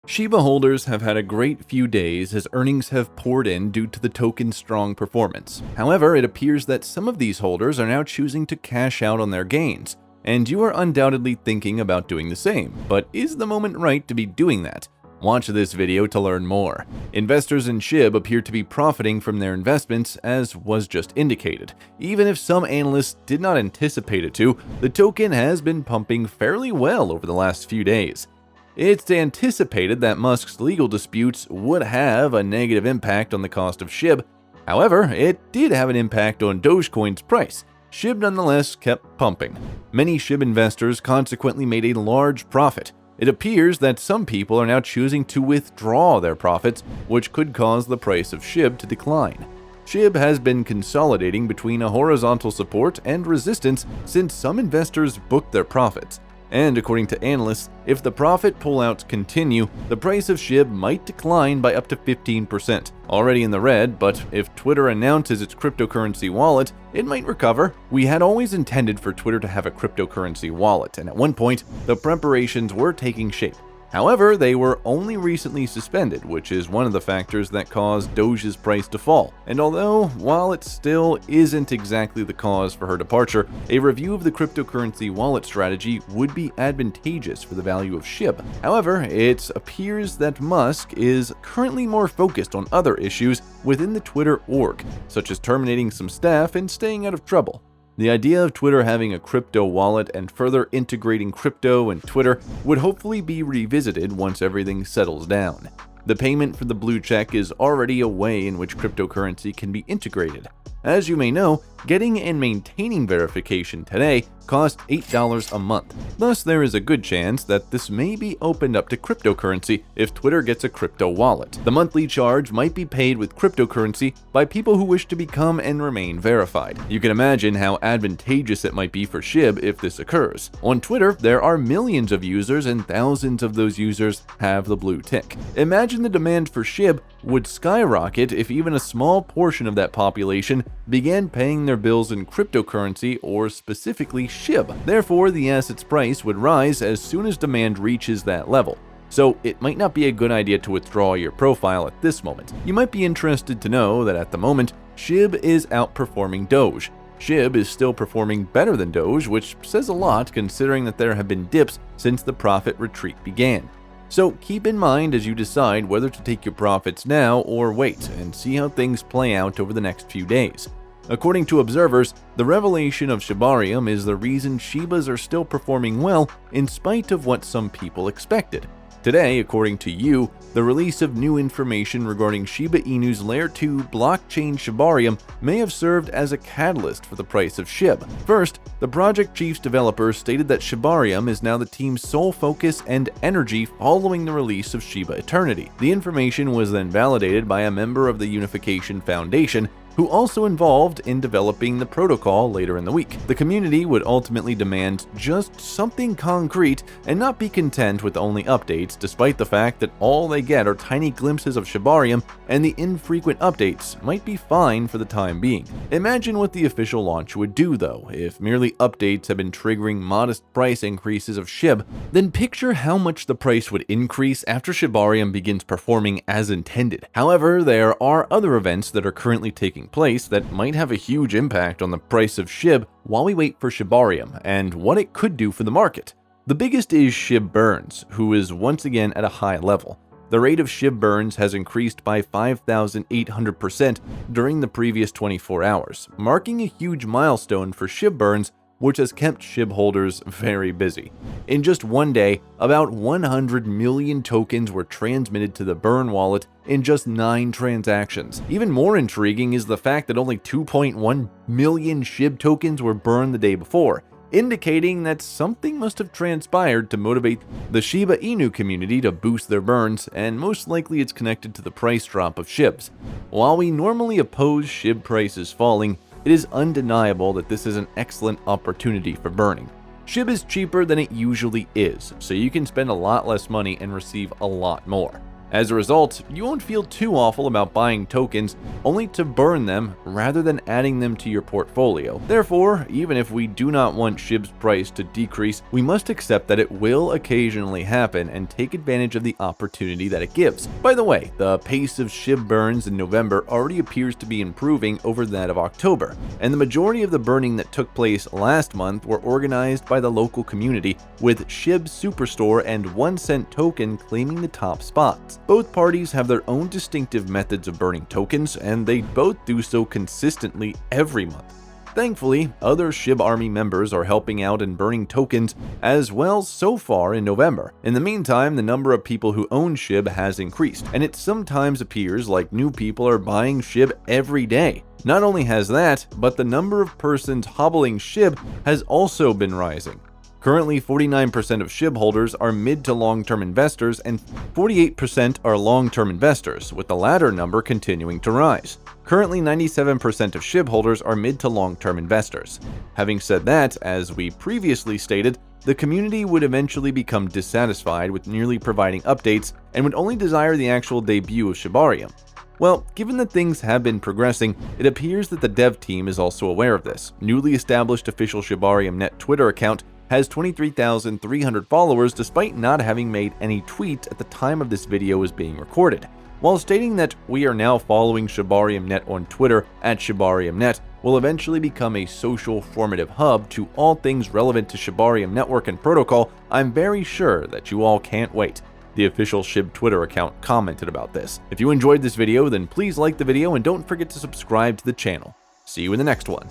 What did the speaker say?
Shiba holders have had a great few days as earnings have poured in due to the token's strong performance. However, it appears that some of these holders are now choosing to cash out on their gains, and you are undoubtedly thinking about doing the same. But is the moment right to be doing that? Watch this video to learn more. Investors in SHIB appear to be profiting from their investments, as was just indicated. Even if some analysts did not anticipate it to, the token has been pumping fairly well over the last few days. It's anticipated that Musk's legal disputes would have a negative impact on the cost of SHIB. However, it did have an impact on Dogecoin's price. SHIB nonetheless kept pumping. Many SHIB investors consequently made a large profit. It appears that some people are now choosing to withdraw their profits, which could cause the price of SHIB to decline. SHIB has been consolidating between a horizontal support and resistance since some investors booked their profits. And according to analysts, if the profit pullouts continue, the price of SHIB might decline by up to 15%. Already in the red, but if Twitter announces its cryptocurrency wallet, it might recover. We had always intended for Twitter to have a cryptocurrency wallet, and at one point, the preparations were taking shape. However, they were only recently suspended, which is one of the factors that caused Doge's price to fall. And although, while it still isn't exactly the cause for her departure, a review of the cryptocurrency wallet strategy would be advantageous for the value of SHIB. However, it appears that Musk is currently more focused on other issues within the Twitter org, such as terminating some staff and staying out of trouble. The idea of Twitter having a crypto wallet and further integrating crypto and Twitter would hopefully be revisited once everything settles down. The payment for the blue check is already a way in which cryptocurrency can be integrated. As you may know, getting and maintaining verification today costs $8 a month. Thus, there is a good chance that this may be opened up to cryptocurrency if Twitter gets a crypto wallet. The monthly charge might be paid with cryptocurrency by people who wish to become and remain verified. You can imagine how advantageous it might be for SHIB if this occurs. On Twitter, there are millions of users and thousands of those users have the blue tick. Imagine the demand for SHIB would skyrocket if even a small portion of that population began paying their bills in cryptocurrency or specifically SHIB. Therefore, the asset's price would rise as soon as demand reaches that level. So it might not be a good idea to withdraw your profile at this moment. You might be interested to know that at the moment, SHIB is outperforming Doge. SHIB is still performing better than Doge, which says a lot considering that there have been dips since the profit retreat began. So keep in mind as you decide whether to take your profits now or wait and see how things play out over the next few days. According to observers, the revelation of Shibarium is the reason Shibas are still performing well in spite of what some people expected. Today, according to you, the release of new information regarding Shiba Inu's Layer 2 blockchain Shibarium may have served as a catalyst for the price of SHIB. First, the project chief's developer stated that Shibarium is now the team's sole focus and energy following the release of Shiba Eternity. The information was then validated by a member of the Unification Foundation, who also involved in developing the protocol later in the week. The community would ultimately demand just something concrete and not be content with only updates, despite the fact that all they get are tiny glimpses of Shibarium, and the infrequent updates might be fine for the time being. Imagine what the official launch would do though. If merely updates have been triggering modest price increases of SHIB, then picture how much the price would increase after Shibarium begins performing as intended. However, there are other events that are currently taking place that might have a huge impact on the price of SHIB while we wait for Shibarium and what it could do for the market. The biggest is SHIB Burns, who is once again at a high level. The rate of SHIB burns has increased by 5,800% during the previous 24 hours, marking a huge milestone for SHIB burns, which has kept SHIB holders very busy. In just one day, about 100 million tokens were transmitted to the Burn wallet in just 9 transactions. Even more intriguing is the fact that only 2.1 million SHIB tokens were burned the day before, indicating that something must have transpired to motivate the Shiba Inu community to boost their burns, and most likely it's connected to the price drop of SHIBs. While we normally oppose SHIB prices falling, it is undeniable that this is an excellent opportunity for burning. SHIB is cheaper than it usually is, so you can spend a lot less money and receive a lot more. As a result, you won't feel too awful about buying tokens only to burn them rather than adding them to your portfolio. Therefore, even if we do not want SHIB's price to decrease, we must accept that it will occasionally happen and take advantage of the opportunity that it gives. By the way, the pace of SHIB burns in November already appears to be improving over that of October, and the majority of the burning that took place last month were organized by the local community, with SHIB Superstore and 1 cent token claiming the top spots. Both parties have their own distinctive methods of burning tokens, and they both do so consistently every month. Thankfully, other SHIB army members are helping out and burning tokens as well so far in November. In the meantime, the number of people who own SHIB has increased, and it sometimes appears like new people are buying SHIB every day. Not only has that, but the number of persons hobbling SHIB has also been rising. Currently, 49% of SHIB holders are mid to long-term investors and 48% are long-term investors, with the latter number continuing to rise. Currently, 97% of SHIB holders are mid to long-term investors. Having said that, as we previously stated, the community would eventually become dissatisfied with merely providing updates and would only desire the actual debut of Shibarium. Well, given that things have been progressing, it appears that the dev team is also aware of this. Newly established official Shibarium Net Twitter account has 23,300 followers despite not having made any tweet at the time of this video is being recorded. While stating that we are now following Shibarium Net on Twitter at Shibarium Net will eventually become a social formative hub to all things relevant to Shibarium network and protocol, I'm very sure that you all can't wait. The official SHIB Twitter account commented about this. If you enjoyed this video, then please like the video and don't forget to subscribe to the channel. See you in the next one.